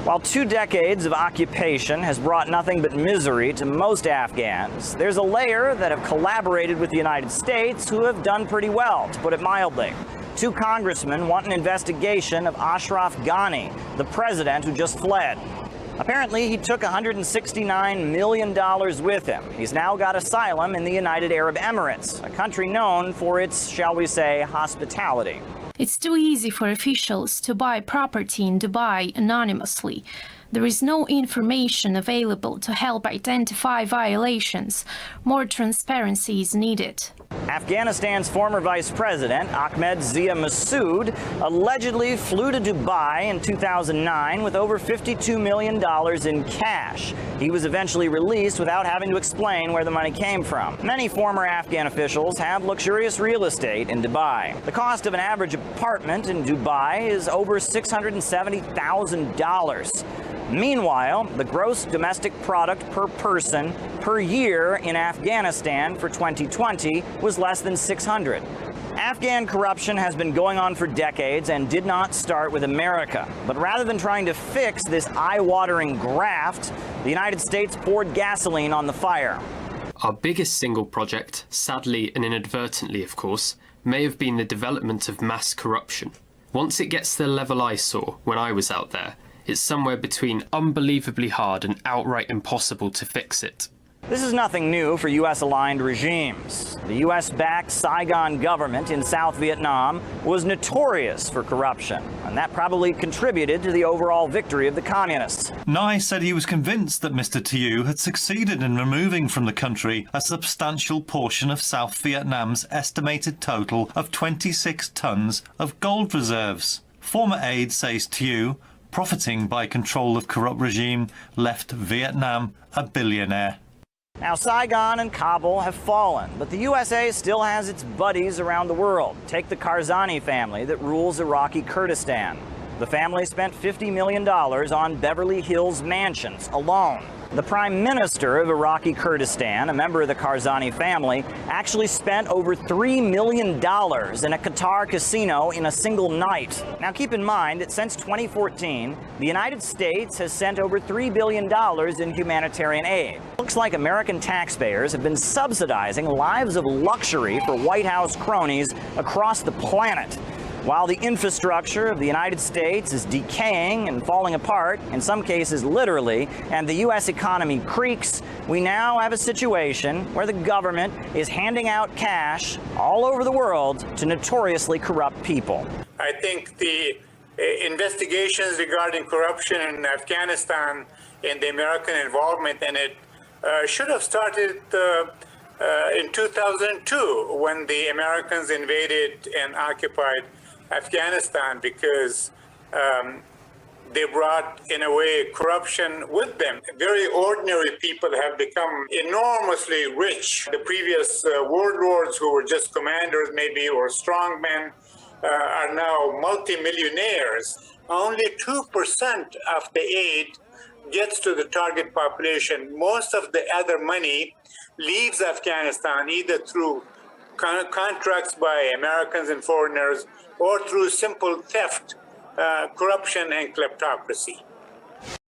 While 2 decades of occupation has brought nothing but misery to most Afghans, there's a layer that have collaborated with the United States who have done pretty well, to put it mildly. 2 congressmen want an investigation of Ashraf Ghani, the president who just fled. Apparently, he took $169 million with him. He's now got asylum in the United Arab Emirates, a country known for its, shall we say, hospitality. It's too easy for officials to buy property in Dubai anonymously. There is no information available to help identify violations. More transparency is needed. Afghanistan's former vice president, Ahmed Zia Massoud, allegedly flew to Dubai in 2009 with over $52 million in cash. He was eventually released without having to explain where the money came from. Many former Afghan officials have luxurious real estate in Dubai. The cost of an average apartment in Dubai is over $670,000. Meanwhile, the gross domestic product per person per year in Afghanistan for 2020 was less than 600. Afghan corruption has been going on for decades and did not start with America. But rather than trying to fix this eye-watering graft, the United States poured gasoline on the fire. Our biggest single project, sadly and inadvertently of course, may have been the development of mass corruption. Once it gets to the level I saw when I was out there, it's somewhere between unbelievably hard and outright impossible to fix it. This is nothing new for U.S.-aligned regimes. The U.S.-backed Saigon government in South Vietnam was notorious for corruption, and that probably contributed to the overall victory of the communists. Nye said he was convinced that Mr. Thieu had succeeded in removing from the country a substantial portion of South Vietnam's estimated total of 26 tons of gold reserves. Former aide says Thieu, profiting by control of corrupt regime, left Vietnam a billionaire. Now, Saigon and Kabul have fallen, but the USA still has its buddies around the world. Take the Karzai family that rules Iraqi Kurdistan. The family spent $50 million on Beverly Hills mansions alone. The Prime Minister of Iraqi Kurdistan, a member of the Karzai family, actually spent over $3 million in a Qatar casino in a single night. Now keep in mind that since 2014, the United States has sent over $3 billion in humanitarian aid. Looks like American taxpayers have been subsidizing lives of luxury for White House cronies across the planet. While the infrastructure of the United States is decaying and falling apart, in some cases literally, and the U.S. economy creaks, we now have a situation where the government is handing out cash all over the world to notoriously corrupt people. I think the investigations regarding corruption in Afghanistan and the American involvement in it should have started in 2002 when the Americans invaded and occupied Afghanistan, because they brought, in a way, corruption with them. Very ordinary people have become enormously rich. The previous warlords who were just commanders maybe or strongmen are now multimillionaires. Only 2% of the aid gets to the target population. Most of the other money leaves Afghanistan either through contracts by Americans and foreigners or through simple theft, corruption, and kleptocracy.